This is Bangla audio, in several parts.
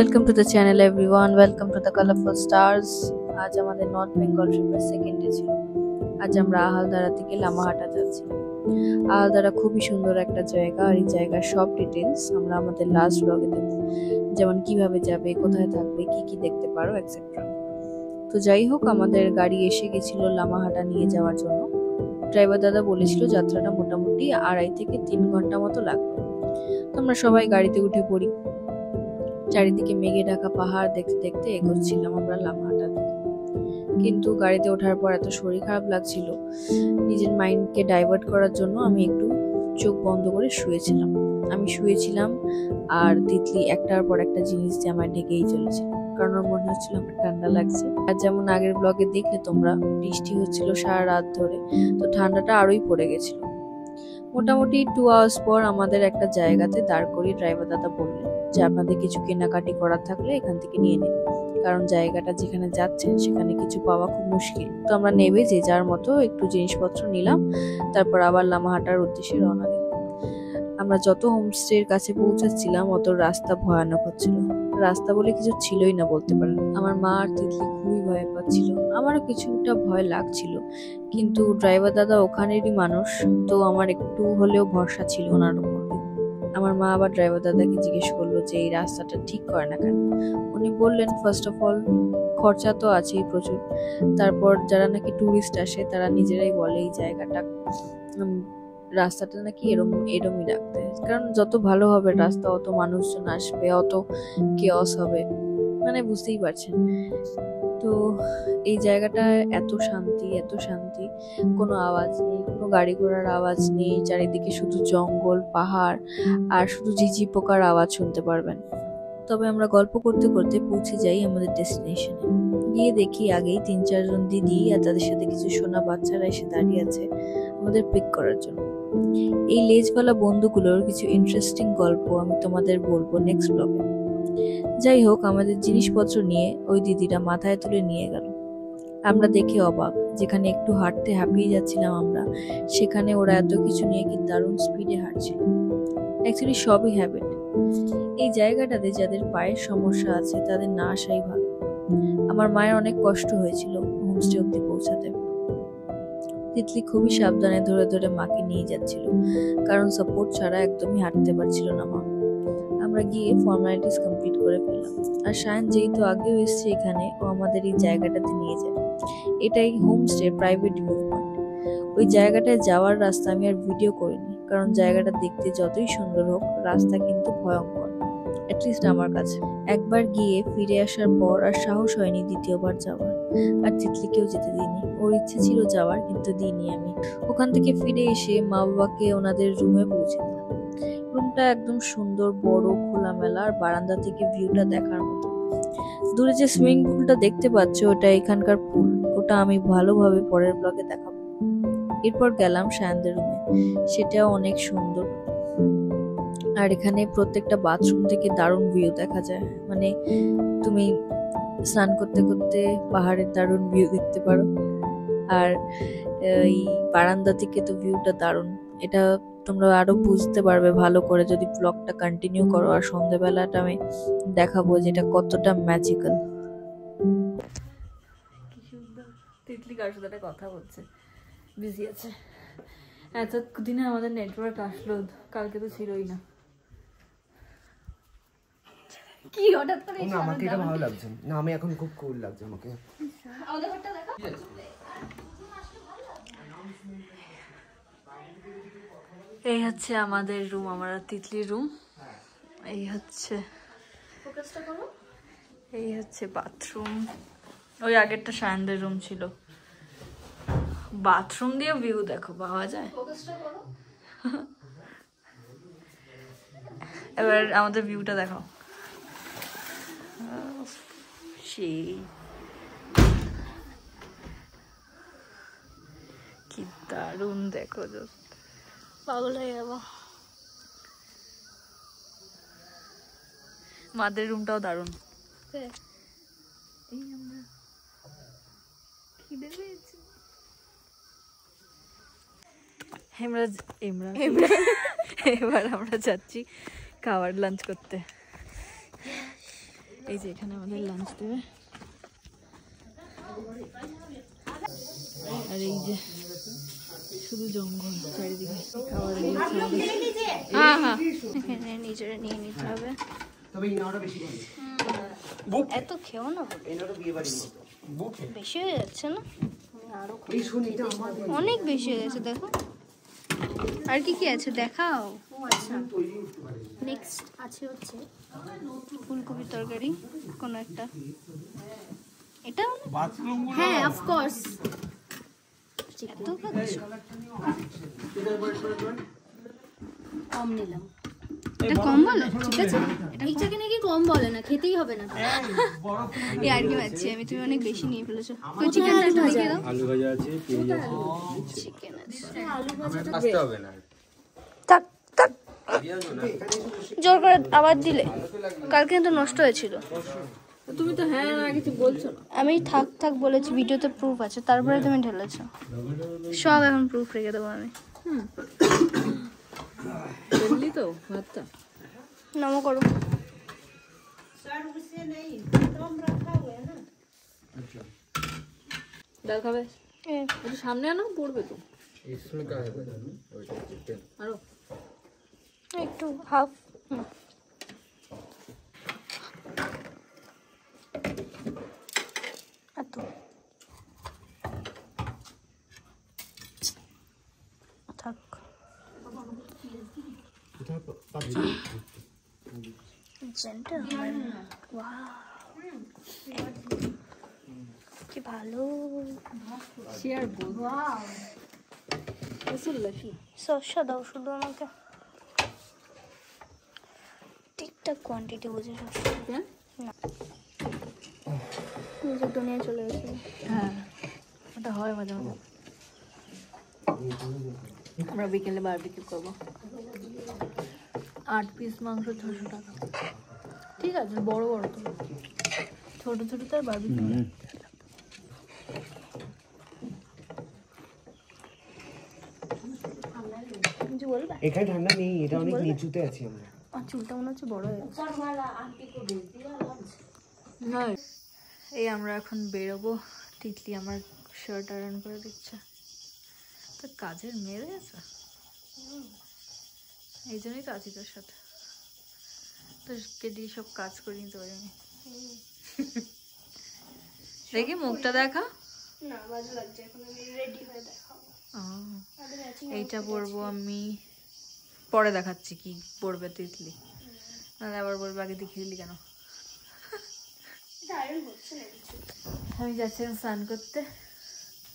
Welcome to the channel everyone. Welcome to the Colorful Stars. आज আমাদের নর্থ বেঙ্গল ট্রিপের সেকেন্ড ডে ছিল। আজ আমরা আহালদারা থেকে লামাহাটা যাচ্ছি। আহালদারা খুবই সুন্দর একটা জায়গা, আর এই জায়গার সব ডিটেইলস আমরা আমাদের লাস্ট ব্লগে দেব, যেমন কিভাবে যাবে, কোথায় থাকবে, কি কি দেখতে পারো এটসেট্রা। তো যাই হোক, আমাদের গাড়ি এসে গেছিল লামাহাটা নিয়ে যাওয়ার জন্য। ড্রাইভার দাদা বলেছিল যাত্রাটা মোটামুটি 2.5 থেকে 3 ঘন্টা মতো লাগবে। তো আমরা সবাই গাড়িতে উঠে পড়ি। চারিদিকে মেঘে ঢাকা পাহাড় দেখতে দেখতে এগোচ্ছিলাম আমরা লামাহাটা থেকে। কিন্তু গাড়িতে ওঠার পর এত শরীর খারাপ লাগছিল, নিজের মাইন্ডকে ডাইভার্ট করার জন্য আমি একটু চোখ বন্ধ করে শুয়েছিলাম। আর তিতলি একটার পর একটা জিনিস দিয়ে আমার ঢেকেই চলেছিল, কারণ ওর মনে হচ্ছিল আমার ঠান্ডা লাগছে। আর যেমন আগের ব্লগে দেখলে তোমরা, বৃষ্টি হচ্ছিল সারা রাত ধরে, তো ঠান্ডাটা আরোই পড়ে গেছিল। মোটামুটি 2 আওয়ার্স পর আমাদের একটা জায়গাতে দাঁড় করিয়ে ড্রাইভার দাদা বললেন যে আপনাদের কিছু কেনাকাটি করার থাকলে এখান থেকে নিয়ে নিন, কারণ জায়গাটা যেখানে যাচ্ছেন সেখানে কিছু পাওয়া খুব মুশকিল। তো আমরা নেবে যে যার মতো একটু জিনিসপত্র নিলাম, তারপর আবার লামাহাটার উদ্দেশ্যে রওনা দিলাম। আমরা যত হোমস্টের কাছে পৌঁছাচ্ছিলাম অত রাস্তা ভয়ানক হচ্ছিল। রাস্তা বলে কিছু ছিলই না বলতে পারেন। আমার মা আর তিতলি খুবই ভয় পাচ্ছিল, আমারও কিছুটা ভয় লাগছিল, কিন্তু ড্রাইভার দাদা ওখানেরই মানুষ, তো আমার একটু হলেও ভরসা ছিল ওনার উপর। আমার মা আবার ড্রাইভার দাদাকে জিজ্ঞেস করলো যে এই রাস্তাটা ঠিক করে না কেন। উনি বললেন ফার্স্ট অফ অল খরচা তো আছেই প্রচুর, তারপর যারা নাকি টুরিস্ট আসে তারা নিজেরাই বলে এই জায়গাটা রাস্তাটা নাকি এরমই রাখতে, কারণ যত ভালো হবে রাস্তা অত মানুষজন আসবে, অত কেওস হবে, মানে বুঝতেই পারছেন। তো এই জায়গাটা এত শান্তি, কোনো আওয়াজ নেই, কোনো গাড়ি ঘোড়ার আওয়াজ নেই, চারিদিকে শুধু জঙ্গল, পাহাড় আর শুধু ঝিঝি পোকার আওয়াজ শুনতে পারবেন। তবে আমরা গল্প করতে করতে পৌঁছে যাই আমাদের ডেস্টিনেশনে। গিয়ে দেখি আগেই 3-4 জন দিদি আর তাদের সাথে কিছু সোনা বাচ্চারা এসে দাঁড়িয়ে আছে আমাদের পিক করার জন্য। এই লেজওয়ালা বন্ধুগুলোর কিছু ইন্টারেস্টিং গল্প আমি তোমাদের বলবো নেক্সট ব্লগে। যাই হোক, আমাদের জিনিসপত্র নিয়ে ওই দিদিরা মাথায় তুলে নিয়ে গেল। আমরা দেখে অবাক, যেখানে একটু হাঁটতে হাঁপিয়ে যাচ্ছিলাম আমরা, সেখানে ওরা এত কিছু নিয়ে কি দারুণ স্পিডে হাঁটছিল। অ্যাকচুয়ালি সবই হ্যাবিট। এই জায়গাটাতে যাদের পায়ের সমস্যা আছে তাদের না আসাই ভালো। আমার মায়ের অনেক কষ্ট হয়েছিল হোমস্টে অব্দি পৌঁছাতে। তিতলি খুবই সাবধানে ধরে ধরে মাকে নিয়ে যাচ্ছিল, কারণ সাপোর্ট ছাড়া একদমই হাঁটতে পারছিল না মা। আমরা গিয়ে ফর্মালিটিস কমপ্লিট করে ফেললাম। আর শায়ন যেহেতু আগেও এসছে এখানে, ও আমাদের এই জায়গাটাতে নিয়ে যায়। এটাই হোমস্টে প্রাইভেট ভিউ পয়েন্ট। ওই জায়গাটায় যাওয়ার রাস্তা আমি আর ভিডিও করিনি, কারণ জায়গাটা দেখতে যতই সুন্দর হোক রাস্তা কিন্তু ভয়ঙ্কর, অ্যাটলিস্ট আমার কাছে। একবার গিয়ে ফিরে আসার পর আর সাহস হয়নি দ্বিতীয়বার যাওয়ার। আর তিতলিকেও যেতে দিইনি, ওর ইচ্ছে ছিল যাওয়ার, কিন্তু দিইনি আমি। ওখান থেকে ফিরে এসে মা বাবাকে ওনাদের রুমে পৌঁছে দিলাম। রুমটা একদম সুন্দর, বড়, খোলামেলা, আর বারান্দা থেকে ভিউটা দেখার মতো। দূরে যে সুইমিং পুলটা দেখতে পাচ্ছ ওটা এখানকার পুল, ওটা আমি ভালোভাবে পরের ব্লগে দেখাবো। এরপর গেলাম শায়নদের রুমে, সেটাও অনেক সুন্দর। আর এখানে প্রত্যেকটা বাথরুম থেকে দারুণ ভিউ দেখা যায়, মানে তুমি স্নান করতে করতে পাহাড়ের দারুণ ভিউ দেখতে পারো। আর এই বারান্দা থেকে তো ভিউটা দারুণ, এটা তোমরা আরো বুঝতে পারবে ভালো করে যদি ব্লগটা কন্টিনিউ করো। আর সন্ধ্যাবেলাটা আমি দেখাবো যেটা কতটা ম্যাজিক্যাল। তিতলি কার সাথে কথা বলছে, বিজি আছে। এতদিনে আমাদের নেটওয়ার্ক আসলো, কালকে তো ছিলই না। কি হঠাৎ করে না, আমাকে এটা ভালো লাগছে না, আমি এখন খুব কুল লাগছে আমাকে। এই হচ্ছে আমাদের রুম, আমরা তিতলির রুম। এই হচ্ছে বাথরুম। ওই আগেরটা শায়নদের রুম ছিল। বাথরুম দিয়ে ভিউ দেখো পাওয়া যায়। এবার আমাদের ভিউটা দেখো, সেই কি দারুণ দেখো, পাগল হয়ে যাবো। মাদের রুমটাও দারুণ। এবার আমরা যাচ্ছি খাবার লাঞ্চ করতে। এই যে এখানে আমাদের লাঞ্চ দেবে, আর এই যে শুধু জঙ্গল চারিদিকে। খাবার হ্যাঁ হ্যাঁ এখানে নিজেরা নিয়ে নিতে হবে। এত খেও না, বেশি হয়ে যাচ্ছে না? অনেক বেশি হয়ে গেছে, দেখো। আর কি কি আছে দেখাও। আচ্ছা, নেক্সট আছে হচ্ছে ফুলকপির তরকারি কোনো একটা। এটা হ্যাঁ অফকোর্স। এত খাচ্ছ? কম নিলাম। এটা কম বলে? ঠিক আছে, এইটাকে নাকি কম বলে না, খেতেই হবে না। এই আর কি পাচ্ছি আমি, তুমি অনেক বেশি নিয়ে ফেলেছো। তো চিকেনটা একটু দেখিয়ে দাও। আলু ভাজা আছে, পেঁয়াজ আছে, চিকেন আছে। আলু ভাজাটা আসতে হবে না। থাক থাক, জোর করে আবার দিলে। কালকে কিন্তু নষ্ট হয়েছিল। তুমি তো হ্যাঁ না কিছু বলছো না। আমি থাক থাক বলেছি, ভিডিওতে প্রুফ আছে, তারপরে তুমি ঢেলেছো। সব এখন প্রুফ রেখে দেবো আমি। ঢেললি তো ভাতটা। নমো করো। ডাল খাবে? একটু সামনে আনো, পড়বে তো। আরো একটু হাফ। এত থাক। কি ভালো। সস্যা দাও শুধু আমাকে, ঠিকঠাক কোয়ান্টিটি বুঝে সস্যা না। নিজের নিয়ে চলে গেছে। হ্যাঁ ওটা হয় মাঝে মাঝে। আমরা বিকেলে বারবিকিউ করবো। 8 পিস মাংস 600 টাকা। ঠিক আছে, বড় বড় তো, ছোট ছোট তো আর বারবিকিউ। কিছু বলবে? এখানে ঠান্ডা নেই, এটা অনেক নিচুতে আছি আমরা। আর চুলটা মনে হচ্ছে বড় হয়ে গেছে। এই আমরা এখন বেরোবো। তিতলি আমার শার্ট আয়রন করে দিচ্ছে। তো কাজের মেয়ে আছে, এই জন্যই তো আছি তোর সাথে। তোকে দিয়ে সব কাজ করে নিতে পারি আমি। দেখি মুখটা দেখা। না বাজে লাগছে, এখন আমি রেডি হয়ে দেখাবো। এইটা পরবো আমি, পরে দেখাচ্ছি কি পরবে তিতলি। নাহলে আবার বলবো আগে দেখিয়ে দিলি কেন। আমি যাচ্ছিলাম স্নান করতে,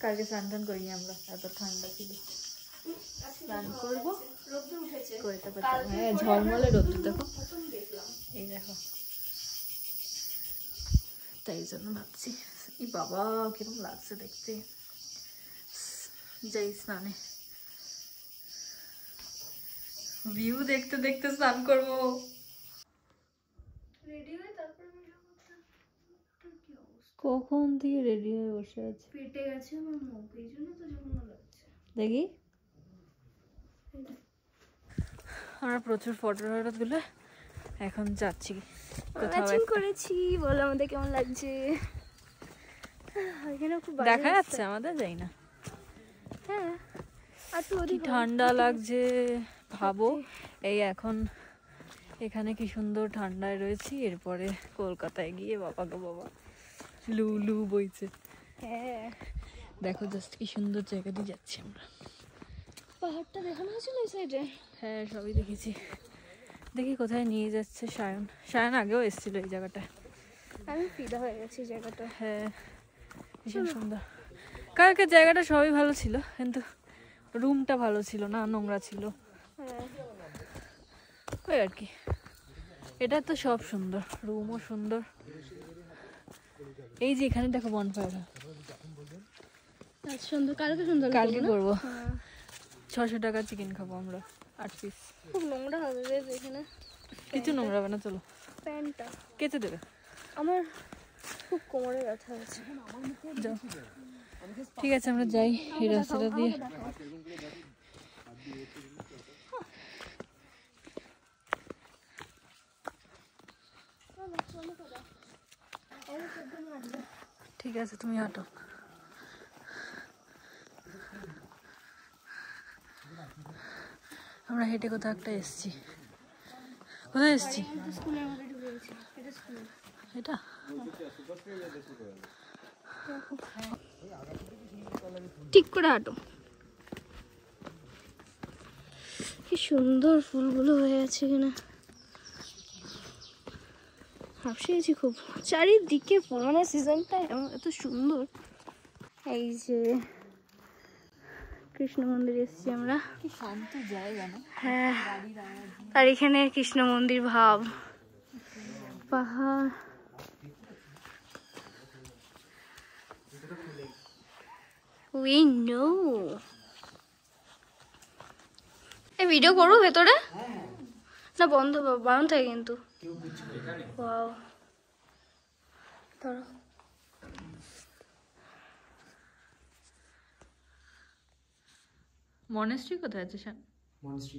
কালকে স্নান টান করিনি আমরা, এত ঠান্ডা ছিল। স্নান করবো, হ্যাঁ ঝলমলে রোদ্দুর দেখো, এই দেখো। তাই জন্য ভাবছি এই বাবা কিরকম লাগছে দেখতে। যাই স্নানে, ভিউ দেখতে দেখতে স্নান করবো। কখন থেকে রেডি হয়ে বসে আছে, পেটে গেছে আমার মুখ, এই জন্য তো যখন লাগছে। দেখি আমরা প্রচুর ফটো তুলে এখন যাচ্ছি ম্যাচিং করেছি। বলো আমাদের কেমন লাগছে? দেখা যাচ্ছে আমাদের, যাই না। হ্যাঁ কি ঠান্ডা লাগছে ভাবো। এই এখন এখানে কি সুন্দর ঠান্ডায় রয়েছি, এরপরে কলকাতায় গিয়ে বাবা গো বাবা লু লু বইছে। হ্যাঁ দেখো জাস্ট কি সুন্দর জায়গা দিয়ে যাচ্ছি আমরা। পাহাড়টা দেখানো হয়েছিল এই সাইডে? হ্যাঁ সবই দেখেছি। দেখি কোথায় নিয়ে যাচ্ছে সায়ন। সায়ন আগেও এসেছিল এই জায়গাটায়, আমি ফিদা হয়ে গেছি জায়গাটা। হ্যাঁ ভীষণ সুন্দর। কালকে জায়গাটা সবই ভালো ছিল, কিন্তু রুমটা ভালো ছিল না, নোংরা ছিল। ওই আর কি, এটা তো সব সুন্দর, রুমও সুন্দর। এই যে এখানে দেখো বনফায়ার সুন্দর। কালকে সুন্দর, কালকে করবো। 600 টাকা চিকেন খাবো আমরা 8 পিস। খুব নোংরা হবে এখানে। কিছু নোংরা হবে না, চলো। প্যান্টটা কেচে দেবে, আমার খুব কোমরে ব্যথা আছে। যাও, ঠিক আছে আমরা যাই এই রাস্তাটা দিয়ে। ঠিক আছে তুমি হাঁটো। আমরা হেঁটে কোথাও একটা এসছি। কোথায় এসছি? এটা ঠিক করে হাঁটো। কি সুন্দর ফুলগুলো হয়ে আছে কিনা, হাসিয়েছি খুব। চারিদিকে ফুল, মানে সিজনটা এত সুন্দর। এই যে কৃষ্ণ মন্দির এসেছি আমরা। কি শান্ত জায়গা না? হ্যাঁ, আর এখানে কৃষ্ণ মন্দির ভাব, পাহাড়। We know. এই ভিডিও করবো ভেতরে না বন্ধ, বারণ থাকে কিন্তু। Wow. ধরো। মনেস্ট্রি কোথায় আছে? মনস্ট্রি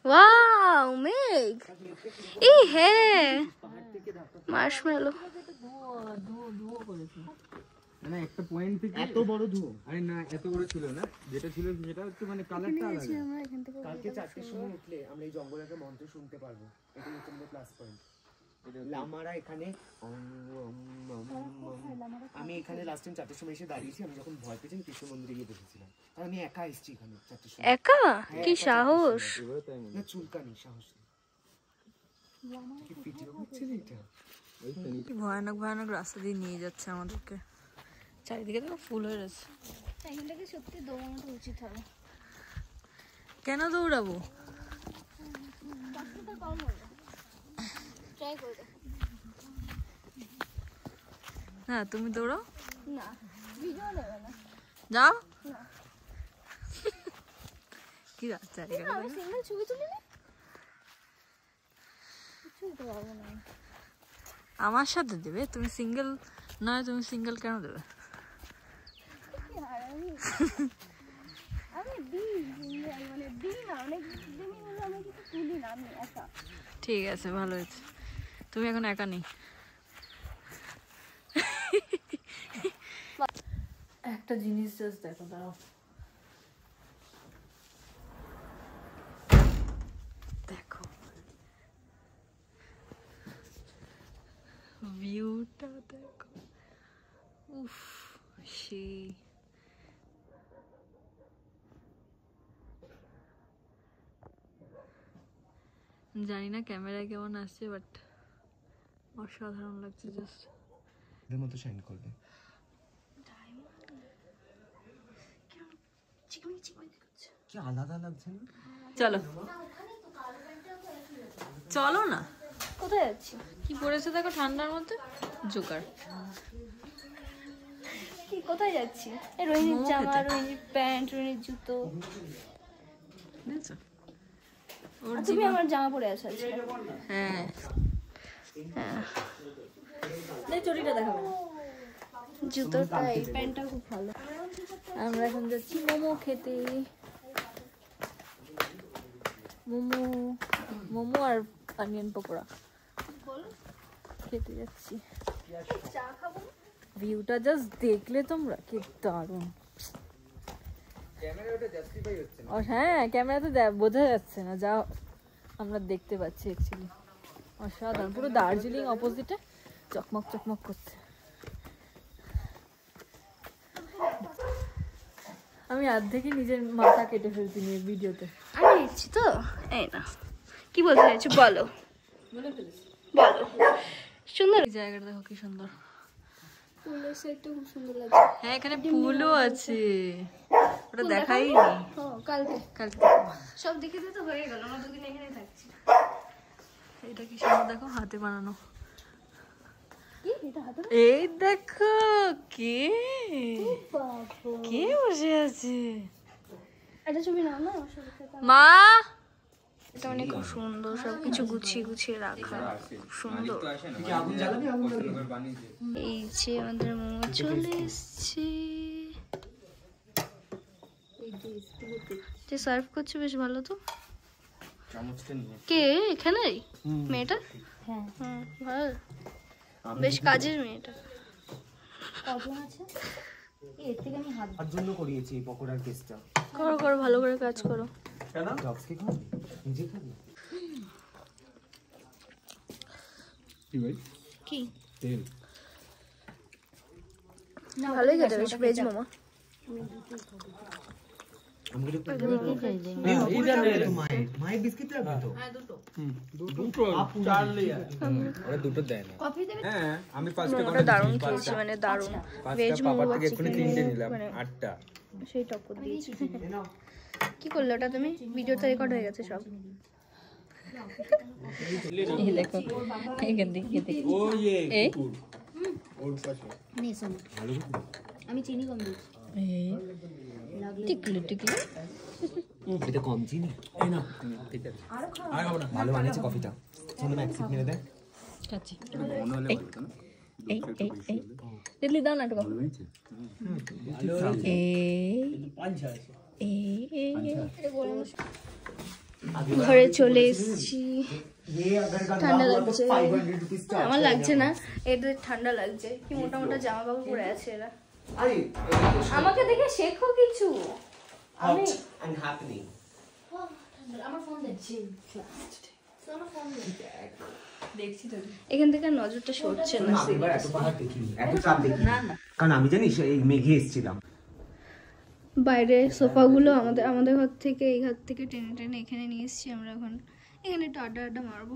Wow, মেঘ। এই হ্যাঁ, মার্শমেলো। মানে একটা পয়েন্ট থেকে এত বড় ধুয়ো। আরে না, এত বড় ছিল না, যেটা ছিল সেটা একটু মানে কালারটা আলাদা। কালকে 4টের সময় উঠলে আমরা এই জঙ্গলের মন্ত্র শুনতে পারবো। এটা হচ্ছে আমাদের প্লাস পয়েন্ট। লামারা এখানে আমি এখানে লাস্ট টাইম 4টের সময় এসে দাঁড়িয়েছি। আমি যখন ভয় পেয়েছি কৃষ্ণ মন্দিরে গিয়ে বসেছিলাম, আর আমি একা এসেছি এখানে 4টের সময়। একা? কি সাহস! এবারে তাই মনে না চুলকানি, সাহস নেই। কি ভিডিও হচ্ছে না এটা? ওই তো নিচে। ভয়ানক ভয়ানক রাস্তা দিয়ে নিয়ে যাচ্ছে আমাদেরকে। চারিদিকে তো ফুল হয়ে রয়েছে। এখানটাকে সত্যি দৌড়ানো উচিত হবে। কেন দৌড়াবো? ট্রাই করে দেখো। না তুমি দৌড়াও। না, ভিডিও নেবে না। যাও। না। কি রাস্তা এখানে? আমি সিঙ্গেল ছবি তুলি না, কিছুই তো পারবো না। আমার সাথে দেবে? তুমি সিঙ্গেল নয়, তুমি সিঙ্গেল কেন দেবে? আমি দিই, মানে দিই না, অনেক দিনই হলো আমি কিছু তুলি না, আমি একা। ঠিক আছে, ভালো হয়েছে। তুমি এখন একা নেই। একটা জিনিস জাস্ট দেখো, দাঁড়াও। দেখো ভিউটা, দেখো। উফ, সেই জানি না ক্যামেরায় কেমন আসছে, বাট অসাধারণ লাগছে। জাস্ট এর মতো শাইন করবে। কি আলাদা লাগছে না? চলো চলো না। কোথায় যাচ্ছি? কি পড়েছে দেখো ঠান্ডার মধ্যে, জোকার। কি কোথায় যাচ্ছি? এই রোহিণীর মোমো জামা, খেতে। রোহিণীর প্যান্ট, রোহিণীর জুতো। দেখছো ওর আর তুমি আমার জামা পরে আছো আজকে। হ্যাঁ, চটিটা দেখাবো। জুতোটা, এই প্যান্টটা খুব ভালো। আমরা এখন যাচ্ছি মোমো খেতে। মোমো মোমো আর অনিয়ন পকোড়া খেতে যাচ্ছি। ভিউটা জাস্ট দেখলে তোমরা, কি দারুণ। ক্যামেরাটা জাস্টিফাই হচ্ছে না। হ্যাঁ, ক্যামেরাতে বোঝা যাচ্ছে না, যা আমরা দেখতে পাচ্ছি অ্যাকচুয়ালি অসাধারণ। পুরো দার্জিলিং অপোজিটে চকমক চকমক করছে। আমি অর্ধেকই নিজের মাথা কেটে ফেলছি নিয়ে ভিডিওতে। আমি দিচ্ছি তো, এই না। কি বলতে চাইছো বলো, বলে ফেলেছি। বলো। সুন্দর এই জায়গাটা দেখো কি সুন্দর। ফুলের সাইডটা খুব সুন্দর লাগছে। হ্যাঁ, এখানে ফুলও আছে, ওটা দেখাইনি। কালকে কালকে সব দেখে তো হয়ে গেল, আমরা দুদিন এখানেই থাকছি। এটা কি সুন্দর দেখো, হাতে বানানো। কি এটা হাতে? এই দেখো কে কে বসে আছে। এটা ছবি নাও না, ছবি মা, এটা মানে খুব সুন্দর, সবকিছু গুছিয়ে গুছিয়ে রাখা, খুব সুন্দর। এই যে আমাদের মোমো চলে এসছে, যে সার্ভ করছে বেশ ভালো তো। চামচটা নিয়ে কে এখানে মেয়েটা? হ্যাঁ ভালো, বেশ কাজের মেয়েটা। কজন আছে? এর থেকে আমি হাত তার জন্য করিয়েছি এই পকোড়ার কেসটা। করো করো, ভালো করে কাজ করো। কেন ডগসকে খাওয়াবি, নিজে খাবি? কি ভাই কি তেল ভালোই খেতে, বেশ ভেজ মোমো। মায়ের বিস্কিট লাগবে তো? ওরা দুটো দেয় না। হ্যাঁ আমি মোমোটা দারুণ খেয়েছি, মানে দারুণ। ভেজ মোমো পাপার থেকে এক্ষুনি তিনটে নিলাম, মানে 8টা। সেই টক্কর দিয়েছি। কি করলে ওটা তুমি? ভিডিওতে রেকর্ড হয়ে গেছে সব। ও ইয়ে এই ওর পাশে নে শোনো, আমি চিনি কম দিচ্ছি। টিকলু টিকলু। এটা কম চিনি। এই না, ঠিক আছে। আর খাবো না। ভালো বানিয়েছে কফিটা। শোনো না, এক সিপ মেরে দে। খাচ্ছি। মনে হলে বলতো না এই এই এই দিল্লি দাও না একটু। ঘরে চলে এসেছি। ঠান্ডা লাগছে। আমার লাগছে না, এদের ঠান্ডা লাগছে। কি মোটা মোটা জামা কাপড় পরে আছে এরা। আমাকে দেখে শেখো কিছু। আমি and happening. আমার ফোন দেখছি। দেখছি তো, এখান থেকে আর নজরটা সরছে না। এবার এত পাহাড় দেখিনি, এত চাপ দেখিনি। কারণ আমি জানিস এই মেঘে এসেছিলাম। বাইরে সোফাগুলো আমাদের ঘর থেকে, এই ঘর থেকে টেনে টেনে এখানে নিয়ে এসেছি আমরা। এখন এখানে একটু আড্ডা আড্ডা মারবো।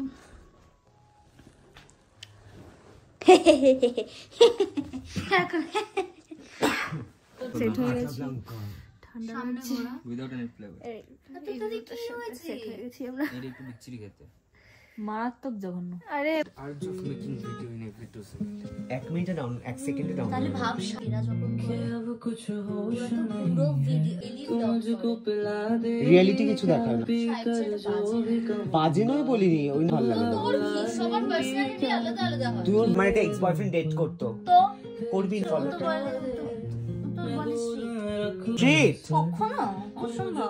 সেট হয়ে গেছি, ঠান্ডা লাগছে। Without any flavour. সেট হয়ে গেছি আমরা। এর একটু বিচ্ছিরি খেতে। মারাত্মক জঘন্য। আরে আর just making video in every 2 seconds. 1 মিনিটে ডাউন, 1 সেকেন্ডে ডাউন। তাহলে ভাব এরা যখন পুরো ভিডিও রিয়েলিটি কিছু দেখায় না। বাজে নয় বলিনি, ওই ভালো লাগে না। সবার পার্সোনালিটি আলাদা আলাদা হয়। তুই ওর মানে একটা এক্স বয়ফ্রেন্ড ডেট করতো, তো করবি চল। তো মানে ট্রিট কখনো অসম্ভব।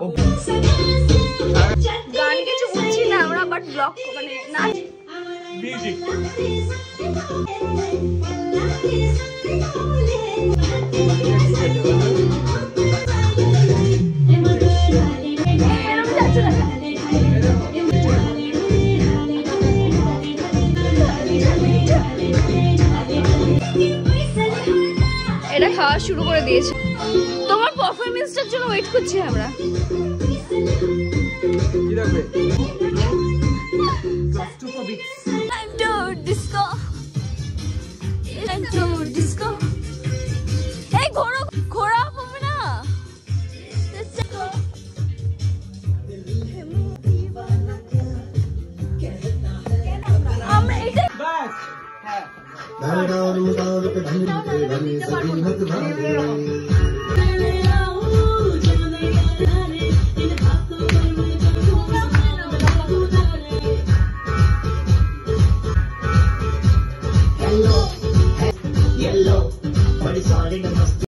গান কিছু বুঝছি না আমরা, বাট ব্লগ মানে নাচ। এটা খাওয়া শুরু করে দিয়েছে। তোমার পারফরমেন্সটার জন্য ওয়েট করছি আমরা। কি রাখবে? Time to disco. Time to disco. Hey, ঘোরা হবে না? আমরা এটা Yellow, but it's all in the must.